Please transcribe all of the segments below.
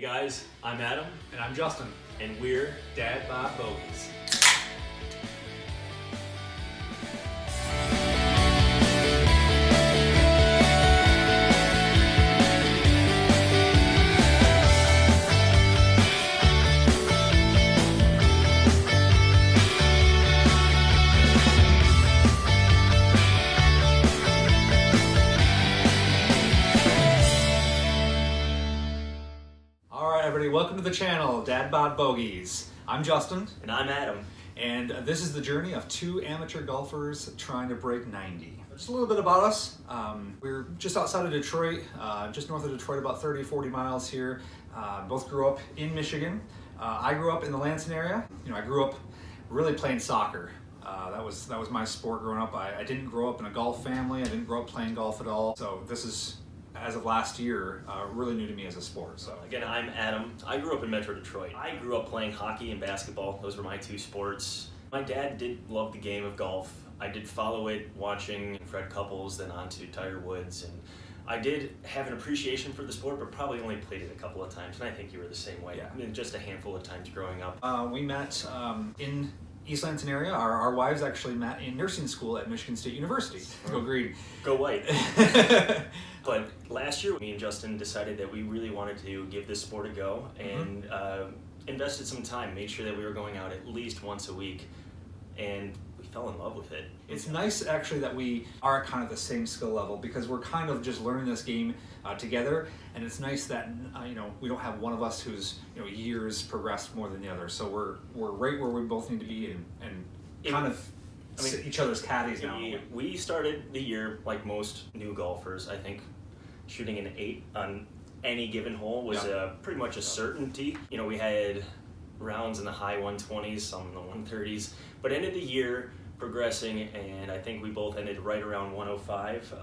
guys, I'm Adam. And I'm Justin. And we're Dad Bod Bogeys. Welcome to the channel, Dad Bod Bogeys. I'm Justin. And I'm Adam. And this is the journey of two amateur golfers trying to break 90. Just a little bit about us. We're just outside of Detroit, just north of Detroit, about 30-40 miles here. Both grew up in Michigan. I grew up in the Lansing area. I grew up really playing soccer. That was my sport growing up. I didn't grow up in a golf family. I didn't grow up playing golf at all. So this is, as of last year, really new to me as a sport. So again, I'm Adam. I grew up in Metro Detroit. I grew up playing hockey and basketball. Those were my two sports. My dad did love the game of golf. I did follow it, watching Fred Couples, then on to Tiger Woods, and I did have an appreciation for the sport, but probably only played it a couple of times, and I think you were the same way. Yeah. I mean, just a handful of times growing up. We met in East Lansing area. Our wives actually met in nursing school at Michigan State University. Go green. Go white. But last year, me and Justin decided that we really wanted to give this sport a go and invested some time, made sure that we were going out at least once a week, and we fell in love with it. It's nice actually that we are kind of the same skill level because we're kind of just learning this game together, and it's nice that we don't have one of us who's years progressed more than the other. So we're right where we both need to be and kind of sit each other's caddies now. We started the year like most new golfers. I think shooting an 8 on any given hole was pretty much a certainty. We had rounds in the high 120s, some in the 130s, but ended the year progressing, and I think we both ended right around 105.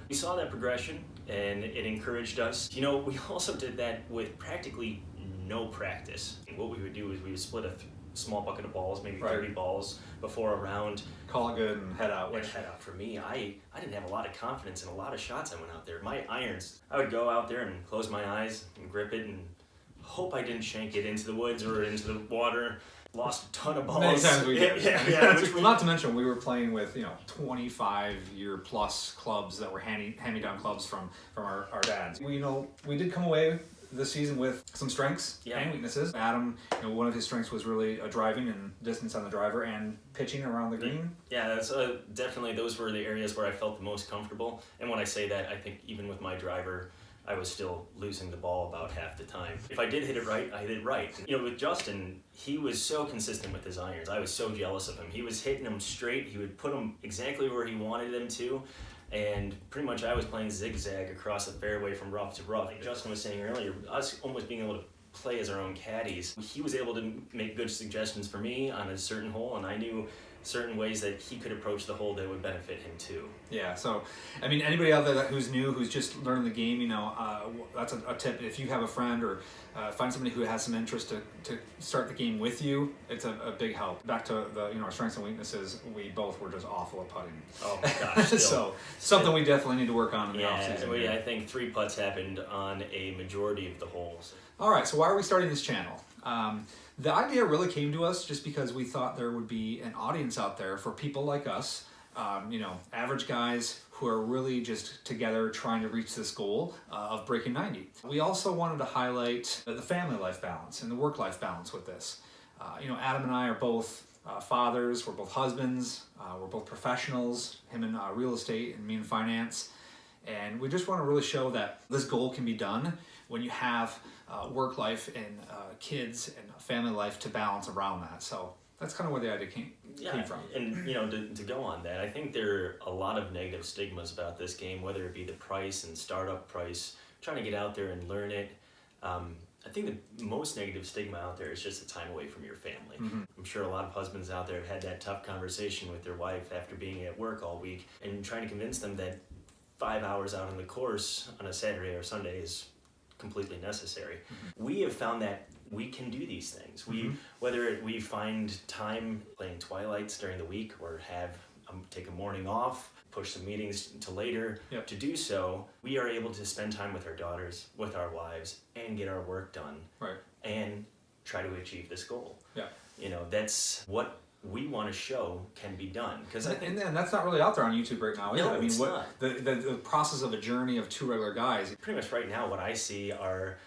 We saw that progression, and it encouraged us. We also did that with practically no practice. What we would do is we would split a small bucket of balls, maybe 30 balls before a round. Call it good and head out. Head out for me. I didn't have a lot of confidence in a lot of shots I went out there. My irons, I would go out there and close my eyes and grip it and hope I didn't shank it into the woods or into the water. Lost a ton of balls. Many times we did. Yeah. Not to mention we were playing with 25-year plus clubs that were hand-me-down clubs from our dads. We did come away this season with some strengths and weaknesses. Adam, one of his strengths was really driving and distance on the driver and pitching around the green. Yeah, that's definitely, those were the areas where I felt the most comfortable. And when I say that, I think even with my driver, I was still losing the ball about half the time. If I did hit it right, I hit it right. With Justin, he was so consistent with his irons. I was so jealous of him. He was hitting them straight. He would put them exactly where he wanted them to. And pretty much I was playing zigzag across the fairway from rough to rough. Like Justin was saying earlier, us almost being able to play as our own caddies. He was able to make good suggestions for me on a certain hole, and I knew certain ways that he could approach the hole that would benefit him too. Yeah, so anybody out there who's new, who's just learning the game, that's a tip. If you have a friend or find somebody who has some interest to start the game with you, it's a big help. Back to the our strengths and weaknesses, we both were just awful at putting. Oh my gosh. So something we definitely need to work on in the offseason. I think 3 putts happened on a majority of the holes. All right, so why are we starting this channel? The idea really came to us just because we thought there would be an audience out there for people like us, average guys who are really just together trying to reach this goal of breaking 90. We also wanted to highlight the family life balance and the work-life balance with this. Adam and I are both fathers, we're both husbands, we're both professionals, him in real estate and me in finance. And we just want to really show that this goal can be done when you have work life and kids and family life to balance around that. So that's kind of where the idea came from. And to go on that, I think there are a lot of negative stigmas about this game, whether it be the price and startup price, trying to get out there and learn it. I think the most negative stigma out there is just the time away from your family. I'm sure a lot of husbands out there have had that tough conversation with their wife after being at work all week and trying to convince them that 5 hours out on the course on a Saturday or Sunday is completely necessary. We have found that we can do these things. Whether we find time playing twilights during the week or take a morning off, push some meetings to later. Yep. To do so, we are able to spend time with our daughters, with our wives, and get our work done. Right. And try to achieve this goal. Yeah. You know, that's what we want to show can be done. Because and that's not really out there on YouTube right now either. No, I mean, it's not. The process of a journey of two regular guys. Pretty much right now, what I see are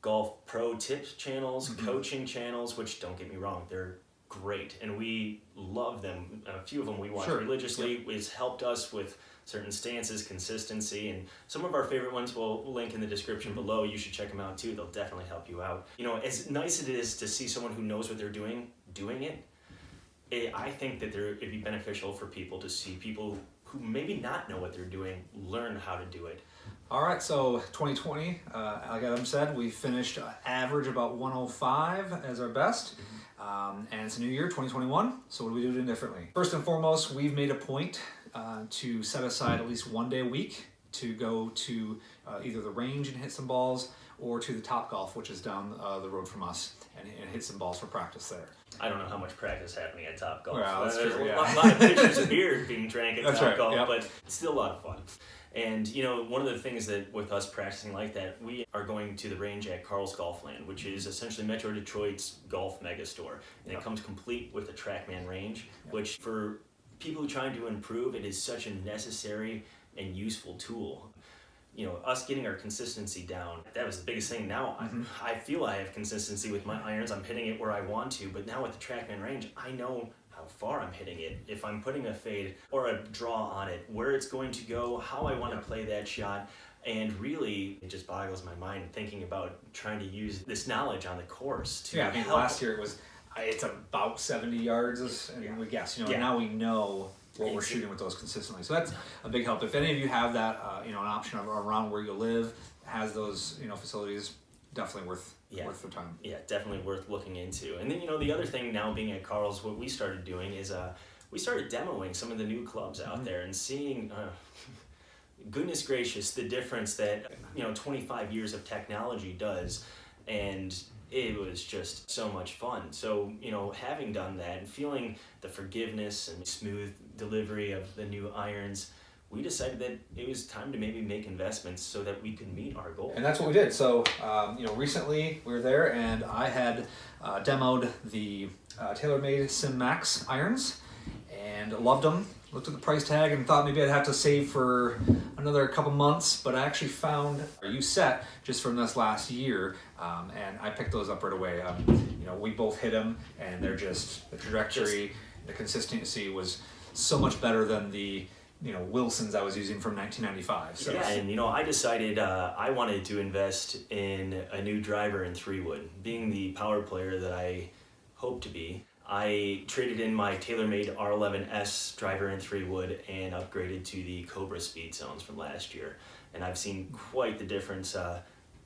golf pro tips channels, coaching channels, which, don't get me wrong, they're great, and we love them. A few of them we watch religiously. It's helped us with certain stances, consistency, and some of our favorite ones we'll link in the description below. You should check them out too. They'll definitely help you out. You know, as nice as it is to see someone who knows what they're doing it, I think that it'd be beneficial for people to see people who maybe not know what they're doing learn how to do it. All right, so 2020, like Adam said, we finished average about 105 as our best. And it's a new year, 2021, so what are we doing differently? First and foremost, we've made a point to set aside at least one day a week to go to either the range and hit some balls, or to the Top Golf, which is down the road from us, and hit some balls for practice there. I don't know how much practice happening at Top Golf. Well, that's There's true, a lot of pictures of beer being drank at Top Golf, but it's still a lot of fun. And, you know, one of the things that with us practicing like that, we are going to the range at Carl's Golfland, which is essentially Metro Detroit's golf megastore. And it comes complete with a TrackMan range, which for people who are trying to improve, it is such a necessary and useful tool. You know, us getting our consistency down, that was the biggest thing. Now, I feel I have consistency with my irons. I'm hitting it where I want to, but now with the TrackMan range, I know how far I'm hitting it, if I'm putting a fade or a draw on it, where it's going to go, how I want to play that shot. And really, it just boggles my mind thinking about trying to use this knowledge on the course to I mean, help. last year it's about 70 yards, and we guess, you know, now we know what we're shooting with those consistently. So that's a big help. If any of you have that, you know, an option around where you live, has those, you know, facilities, definitely worth the time. Yeah, definitely worth looking into. And then, you know, the other thing now being at Carl's, what we started doing is we started demoing some of the new clubs out there and seeing, goodness gracious, the difference that, you know, 25 years of technology does. And it was just so much fun. So, you know, having done that and feeling the forgiveness and smooth delivery of the new irons, we decided that it was time to maybe make investments so that we could meet our goal. And that's what we did. So, you know, recently we were there, and I had demoed the TaylorMade Sim Max irons and loved them. Looked at the price tag and thought maybe I'd have to save for another couple months, but I actually found a used set just from this last year, and I picked those up right away. You know, we both hit them, and they're just, the trajectory, the consistency was so much better than the, you know, Wilsons I was using from 1995. So. Yeah, and you know, I decided I wanted to invest in a new driver in 3-wood. Being the power player that I hope to be, I traded in my TaylorMade R11S driver in 3-wood and upgraded to the Cobra speed zones from last year. And I've seen quite the difference. A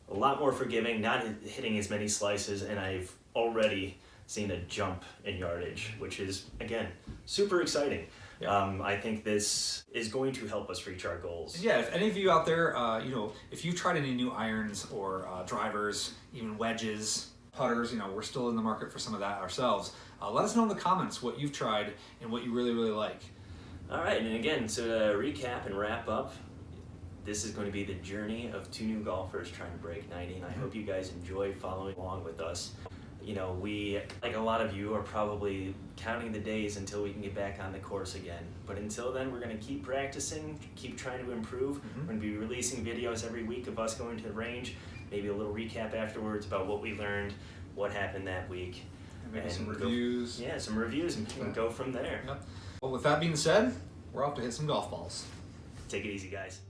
lot more forgiving, not hitting as many slices, and I've already seen a jump in yardage, which is, again, super exciting. I think this is going to help us reach our goals. Yeah, if any of you out there, you know, if you've tried any new irons or drivers, even wedges, putters, you know, we're still in the market for some of that ourselves. Let us know in the comments what you've tried and what you really, really like. All right, and again, so to recap and wrap up, this is going to be the journey of two new golfers trying to break 90, and I hope you guys enjoy following along with us. You know, we, like a lot of you, are probably counting the days until we can get back on the course again. But until then, we're going to keep practicing, keep trying to improve. We're going to be releasing videos every week of us going to the range, maybe a little recap afterwards about what we learned, what happened that week. And maybe some reviews. Some reviews, and go from there. Yep. Well, with that being said, we're off to hit some golf balls. Take it easy, guys.